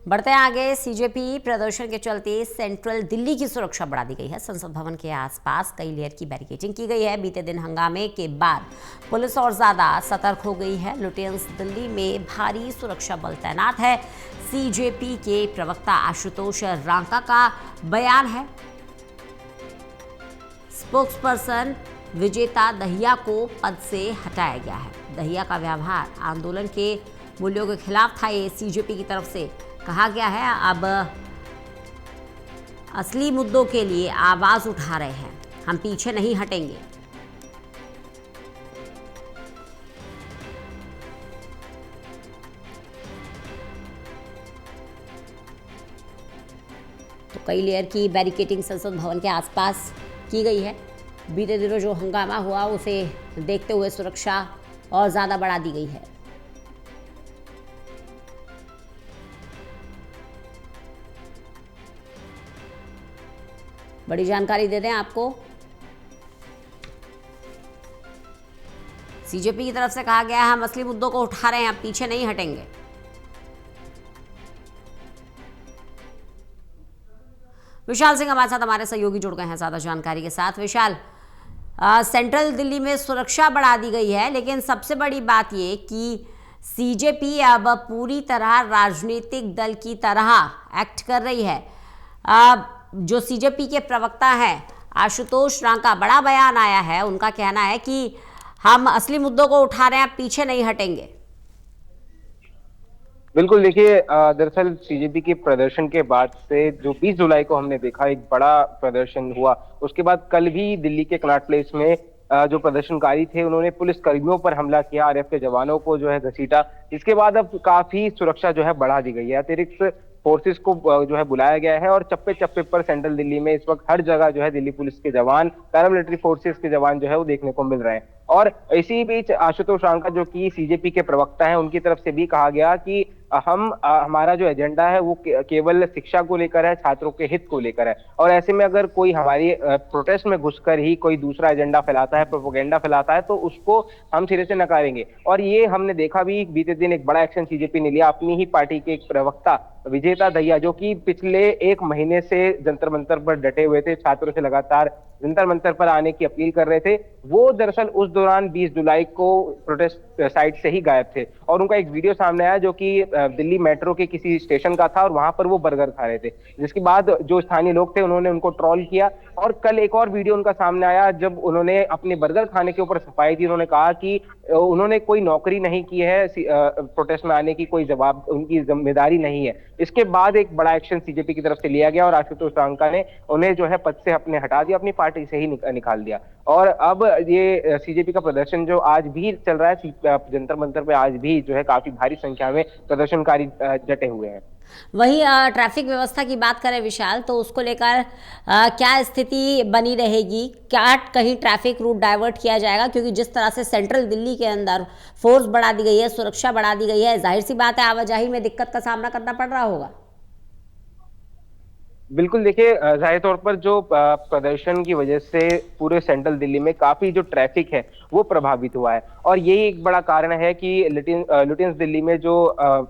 बढ़ते हैं आगे। सीजेपी प्रदर्शन के चलते सेंट्रल दिल्ली की सुरक्षा बढ़ा दी गई है। संसद भवन के आसपास कई लेयर की बैरिकेडिंग की गई है। बीते दिन हंगामे के बाद पुलिस और ज्यादा सतर्क हो गई है। लुटेंस दिल्ली में भारी सुरक्षा बल तैनात है। सीजेपी के प्रवक्ता आशुतोष रांका का बयान है। स्पोक्सपर्सन विजेता दहिया को पद से हटाया गया है। दहिया का व्यवहार आंदोलन के मूल्यों के खिलाफ था। ये सीजेपी की तरफ से कहा गया है। अब असली मुद्दों के लिए आवाज उठा रहे हैं, हम पीछे नहीं हटेंगे। तो कई लेयर की बैरिकेडिंग संसद भवन के आसपास की गई है। बीते दिनों जो हंगामा हुआ उसे देखते हुए सुरक्षा और ज़्यादा बढ़ा दी गई है। बड़ी जानकारी दे दें आपको, सीजेपी की तरफ से कहा गया है हम असली मुद्दों को उठा रहे हैं, अब पीछे नहीं हटेंगे। विशाल सिंह हमारे साथ, हमारे सहयोगी जुड़ गए हैं ज्यादा जानकारी के साथ। विशाल, सेंट्रल दिल्ली में सुरक्षा बढ़ा दी गई है, लेकिन सबसे बड़ी बात ये कि सीजेपी अब पूरी तरह राजनीतिक दल की तरह एक्ट कर रही है। जो सीजेपी के प्रवक्ता हैं आशुतोष रांका, बड़ा बयान आया है। उनका कहना है कि हम असली मुद्दों को उठा रहे हैं, पीछे नहीं हटेंगे। बिल्कुल, देखिए दरअसल सीजेपी के प्रदर्शन के बाद से जो 20 जुलाई को हमने देखा एक बड़ा प्रदर्शन हुआ, उसके बाद कल भी दिल्ली के कनॉट प्लेस में जो प्रदर्शनकारी थे उन्होंने पुलिस कर्मियों पर हमला किया, आरएएफ के जवानों को जो है घसीटा। इसके बाद अब काफी सुरक्षा जो है बढ़ा दी गई है। अतिरिक्त फोर्सेस को जो है बुलाया गया है और चप्पे चप्पे पर सेंट्रल दिल्ली में इस वक्त हर जगह जो है दिल्ली पुलिस के जवान, पैरामिलिट्री फोर्सेस के जवान जो है वो देखने को मिल रहे हैं। और इसी बीच आशुतोष रांका जो कि सीजेपी के प्रवक्ता हैं, उनकी तरफ से भी कहा गया कि हमारा जो एजेंडा है वो केवल शिक्षा को लेकर है, छात्रों के हित को लेकर है। और ऐसे में अगर कोई हमारी प्रोटेस्ट में घुसकर ही कोई दूसरा एजेंडा फैलाता है, प्रोपेगेंडा फैलाता है, तो उसको हम सिरे से नकारेंगे। और ये हमने देखा भी, बीते दिन एक बड़ा एक्शन सीजेपी ने लिया। अपनी ही पार्टी के एक प्रवक्ता विजेता दहिया, जो कि पिछले एक महीने से जंतर मंतर पर डटे हुए थे, छात्रों से लगातार जंतर मंतर पर आने की अपील कर रहे थे, वो दरअसल उस दौरान 20 जुलाई को प्रोटेस्ट साइट से ही गायब थे। और उनका एक वीडियो सामने आया जो कि दिल्ली मेट्रो के किसी स्टेशन का था और वहां पर वो बर्गर खा रहे थे, जिसके बाद जो स्थानीय लोग थे उन्होंने उनको ट्रोल किया। और कल एक और वीडियो उनका सामने आया जब उन्होंने अपने बर्गर खाने के ऊपर सफाई दी। उन्होंने कहा कि उन्होंने कोई नौकरी नहीं की है, प्रोटेस्ट में आने की कोई जवाब उनकी जिम्मेदारी नहीं है। इसके बाद एक बड़ा एक्शन सीजेपी की तरफ से लिया गया और आशुतोष रांका ने उन्हें जो है पद से अपने हटा दिया, अपनी पार्टी से ही निकाल दिया। और अब ये सीजेपी का प्रदर्शन जो आज भी चल रहा है जंतर मंतर पे, आज भी जो है काफी भारी संख्या में प्रदर्शनकारी डटे हुए हैं। वही ट्रैफिक व्यवस्था की बात करें विशाल, तो उसको लेकर क्या स्थिति बनी रहेगी? क्या कहीं ट्रैफिक रूट डाइवर्ट किया जाएगा? क्योंकि जिस तरह से सेंट्रल दिल्ली के अंदर फोर्स बढ़ा दी गई है, सुरक्षा बढ़ा दी गई है, जाहिर सी बात है आवाजाही में दिक्कत का सामना करना पड़ रहा होगा। बिल्कुल, देखिए जाहिर तौर पर जो प्रदर्शन की वजह से पूरे सेंट्रल दिल्ली में काफी जो ट्रैफिक है वो प्रभावित हुआ है। और यही एक बड़ा कारण है कि लुटेंस दिल्ली में जो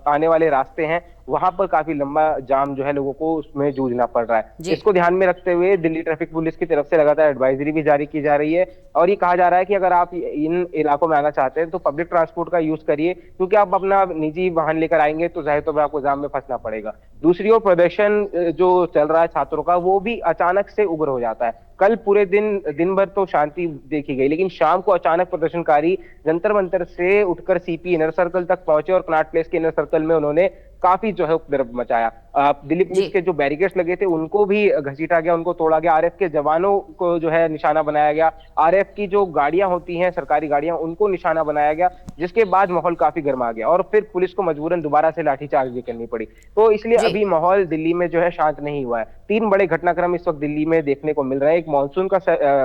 आने वाले रास्ते हैं वहां पर काफी लंबा जाम जो है लोगों को उसमें जूझना पड़ रहा है। इसको ध्यान में रखते हुए दिल्ली ट्रैफिक पुलिस की तरफ से लगातार एडवाइजरी भी जारी की जा रही है। और ये कहा जा रहा है कि अगर आप इन इलाकों में आना चाहते हैं तो पब्लिक ट्रांसपोर्ट का यूज करिए, क्योंकि आप अपना निजी वाहन लेकर आएंगे तो जाहिर तौर पर आपको जाम में फंसना पड़ेगा। दूसरी ओर प्रदर्शन जो चल रहा है छात्रों का, वो भी अचानक से उग्र हो जाता है। कल पूरे दिन भर तो शांति देखी गई, लेकिन शाम को अचानक प्रदर्शनकारी जंतर मंतर से उठकर सीपी इनर सर्कल तक पहुंचे और कनॉट प्लेस के इनर सर्कल में उन्होंने काफी जो है उपद्रव मचाया। दिल्ली पुलिस के जो बैरिकेड्स लगे थे उनको भी घसीटा गया, उनको तोड़ा गया। आरएएफ के जवानों को जो है निशाना बनाया गया। आरएएफ की जो गाड़ियां होती हैं, सरकारी गाड़ियां, उनको निशाना बनाया गया, जिसके बाद माहौल काफी गर्मा गया और फिर पुलिस को मजबूरन दोबारा से लाठीचार्ज भी करनी पड़ी। तो इसलिए अभी माहौल दिल्ली में जो है शांत नहीं हुआ है। 3 बड़े घटनाक्रम इस वक्त दिल्ली में देखने को मिल रहे हैं। एक मानसून का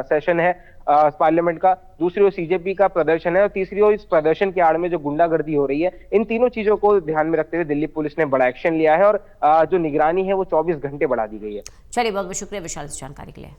सेशन है पार्लियामेंट का, दूसरी ओर सीजेपी का प्रदर्शन है और तीसरी ओर इस प्रदर्शन की आड़ में जो गुंडागर्दी हो रही है। इन तीनों चीजों को ध्यान में रखते हुए दिल्ली पुलिस ने बड़ा एक्शन लिया है और जो निगरानी है वो 24 घंटे बढ़ा दी गई है। चलिए, बहुत बहुत शुक्रिया विशाल इस जानकारी के लिए।